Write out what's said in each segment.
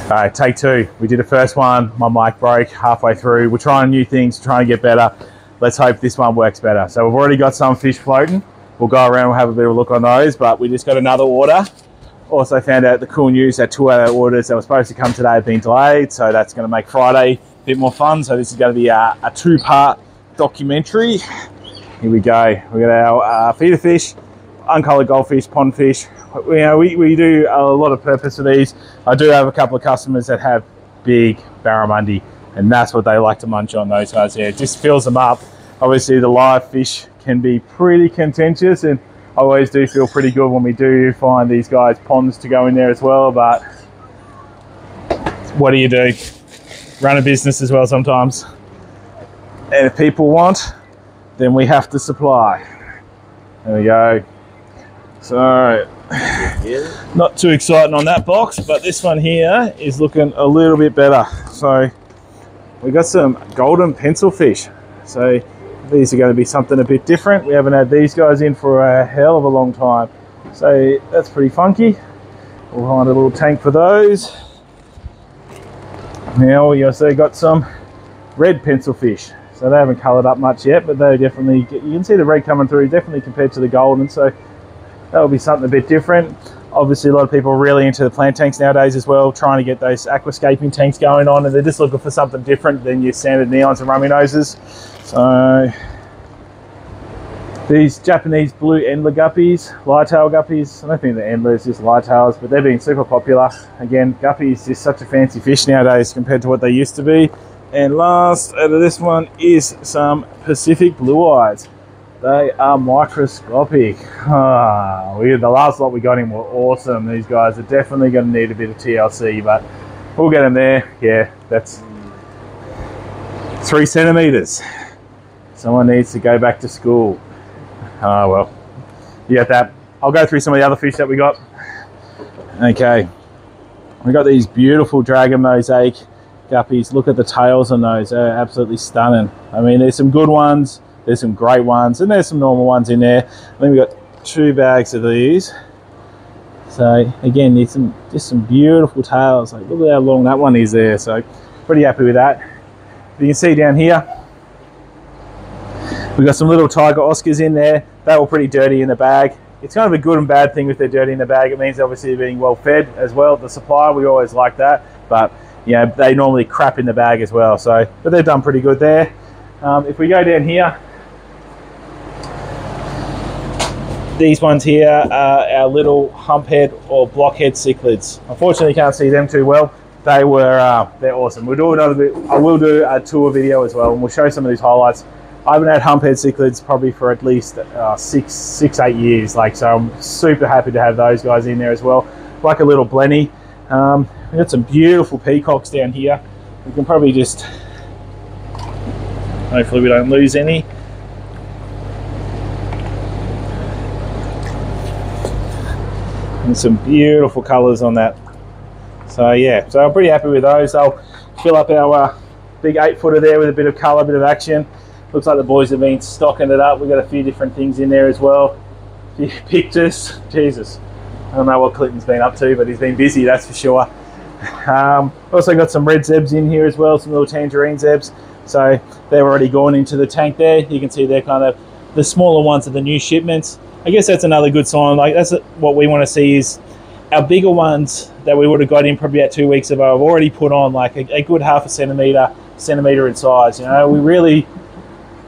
All right, take two. We did the first one, my mic broke halfway through. We're trying new things, trying to get better. Let's hope this one works better. So we've already got some fish floating. We'll go around, we'll have a bit of a look on those, but we just got another order. Also found out the cool news that 2 of our orders that were supposed to come today have been delayed, so that's going to make Friday a bit more fun. So this is going to be a 2-part documentary. Here we go. We got our feeder fish, uncoloured goldfish, pond fish. You know, we do a lot of purpose for these. I do have a couple of customers that have big barramundi, and that's what they like to munch on, those guys there. It just fills them up. Obviously the live fish can be pretty contentious, and I always do feel pretty good when we do find these guys ponds to go in there as well, but what do you do? Run a business as well sometimes. And if people want, then we have to supply. There we go. So, not too exciting on that box, but this one here is looking a little bit better. So, we got some golden pencil fish. So, these are going to be something a bit different. We haven't had these guys in for a hell of a long time. So, that's pretty funky. We'll find a little tank for those. Now, we also got some red pencil fish. So, they haven't coloured up much yet, but they definitely, you can see the red coming through, definitely compared to the golden. So, that'll be something a bit different. Obviously, a lot of people are really into the plant tanks nowadays as well, trying to get those aquascaping tanks going on, and they're just looking for something different than your standard neons and rummy noses. So, these Japanese blue endler guppies, lytail guppies, I don't think they're endlers, just lytails, but they're being super popular. Again, guppies is such a fancy fish nowadays compared to what they used to be. And last out of this one is some Pacific blue eyes. They are microscopic. The last lot we got in were awesome. These guys are definitely going to need a bit of TLC, but we'll get them there. Yeah, that's 3 centimeters. Someone needs to go back to school. Oh, well, you got that. I'll go through some of the other fish that we got. Okay, we got these beautiful dragon mosaic guppies. Look at the tails on those. They're absolutely stunning. I mean, there's some good ones. There's some great ones, and there's some normal ones in there. Then we got 2 bags of these. So again, there's just some beautiful tails. Like, look at how long that one is there. So pretty happy with that. You can see down here, we got some little tiger Oscars in there. They were pretty dirty in the bag. It's kind of a good and bad thing if they're dirty in the bag. It means obviously they're being well fed as well. The supplier, we always like that, but you know, they normally crap in the bag as well. So, but they've done pretty good there. If we go down here, these ones here are our little humphead or blockhead cichlids. Unfortunately, you can't see them too well. They're awesome. We'll do another bit. I will do a tour video as well, and we'll show some of these highlights. I haven't had humphead cichlids probably for at least 6-8 years. Like, so I'm super happy to have those guys in there as well. Like a little blenny. We've got some beautiful peacocks down here. We can probably just, hopefully we don't lose any. And some beautiful colours on that. So yeah, so I'm pretty happy with those. I'll fill up our big 8-footer there with a bit of colour, a bit of action. Looks like the boys have been stocking it up. We've got a few different things in there as well. A few pictures. Jesus, I don't know what Clinton's been up to, but he's been busy, that's for sure. Also got some red zebs in here as well, some little tangerine zebs. So they've already gone into the tank there. You can see they're kind of the smaller ones are the new shipments. I guess that's another good sign. Like, that's what we want to see, is our bigger ones that we would have got in probably about 2 weeks ago have already put on like a good half a centimetre in size. You know, we really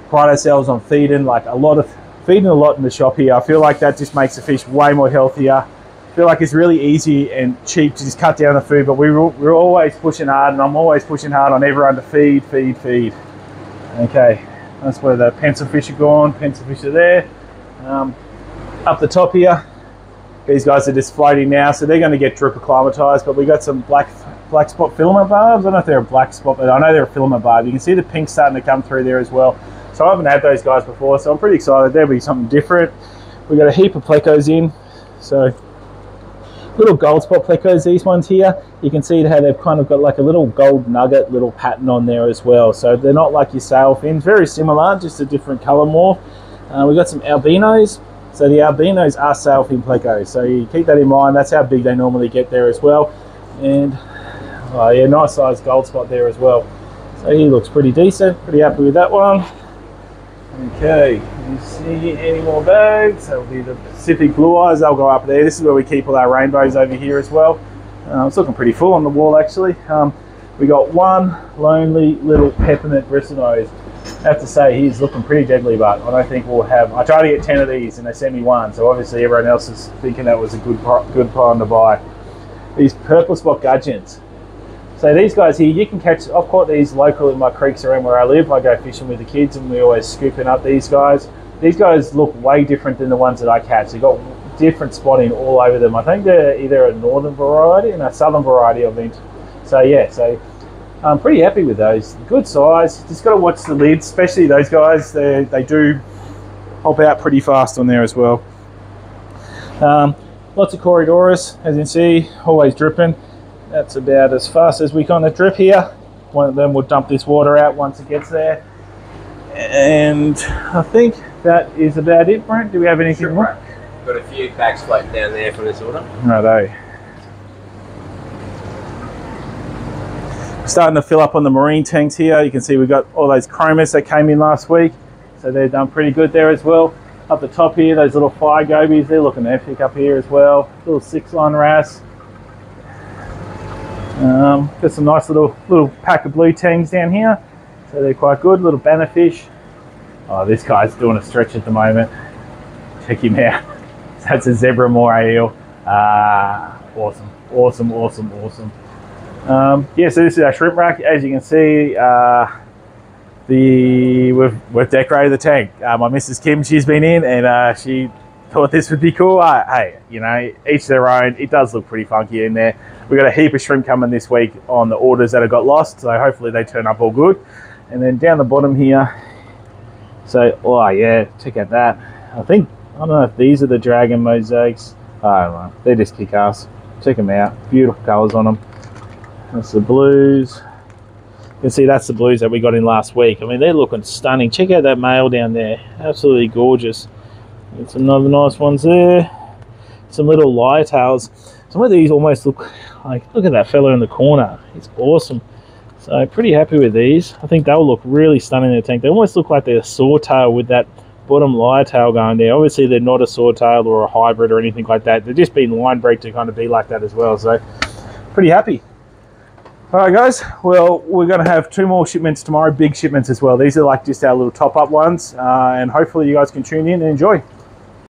pride ourselves on feeding a lot in the shop here. I feel like that just makes the fish way more healthier. I feel like it's really easy and cheap to just cut down the food, but we're always pushing hard, and I'm always pushing hard on everyone to feed. Okay, that's where the pencil fish are gone. Pencil fish are there. Up the top here, these guys are just floating now, so they're going to get drip acclimatized, but we got some black spot filament barbs. I don't know if they're a black spot, but I know they're a filament barb. You can see the pink starting to come through there as well. So I haven't had those guys before, so I'm pretty excited. There'll be something different. We got a heap of plecos in, so little gold spot plecos, these ones here. You can see how they've kind of got like a little gold nugget little pattern on there as well. So they're not like your sail fins, very similar, just a different color morph. We got some albinos. So the albinos are sail fin plecos, so you keep that in mind. That's how big they normally get there as well. And Oh yeah, nice sized gold spot there as well. So he looks pretty decent, pretty happy with that one. Okay, you see any more bags? That'll be the Pacific Blue Eyes, they'll go up there. This is where we keep all our rainbows over here as well. It's looking pretty full on the wall actually. We got one lonely little peppermint bristlenose. I have to say he's looking pretty deadly, but I don't think we'll have. I tried to get 10 of these and they sent me one, so obviously everyone else is thinking that was a good prime to buy. These purple spot gudgeons. So these guys here, you can catch. I've caught these local in my creeks around where I live. I go fishing with the kids and we're always scooping up these guys. These guys look way different than the ones that I catch. They've got different spotting all over them. I think they're either a northern variety and a southern variety of them. So yeah, so I'm pretty happy with those. Good size. Just got to watch the lids, especially those guys. They do hop out pretty fast on there as well. Lots of Corydoras, as you can see, always dripping. That's about as fast as we kind of drip here. One of them will dump this water out once it gets there. And I think that is about it, Brent. Do we have anything more? Got a few bags floating down there from this order. Righto. Starting to fill up on the marine tanks here. You can see we've got all those chromas that came in last week. So they're done pretty good there as well. Up the top here, those little fire gobies, they're looking epic up here as well. Little 6-line wrasse. Got some nice little pack of blue tangs down here. So they're quite good. Little bannerfish. Oh, this guy's doing a stretch at the moment. Check him out. That's a zebra moray eel. Awesome, awesome, awesome, awesome. Yeah, so this is our shrimp rack. As you can see, we've decorated the tank. My Mrs. Kim, she's been in and she thought this would be cool. Hey, you know, each their own. It does look pretty funky in there. We've got a heap of shrimp coming this week on the orders that have got lost, so hopefully they turn up all good. And then down the bottom here, so, oh yeah, check out that. I don't know if these are the dragon mosaics. I don't know, they're just kick-ass. Check them out, beautiful colours on them. That's the blues. You can see that's the blues that we got in last week. I mean, they're looking stunning. Check out that male down there, absolutely gorgeous. And some other nice ones there. Some little lyre tails. Some of these almost look like, look at that fella in the corner. He's awesome. So pretty happy with these. I think they'll look really stunning in the tank. They almost look like they're a swordtail with that bottom lyre tail going there. Obviously they're not a swordtail or a hybrid or anything like that. They've just been line bred to kind of be like that as well. So pretty happy. All right guys, well, we're going to have 2 more shipments tomorrow, big shipments as well. These are like just our little top up ones, and hopefully you guys can tune in and enjoy.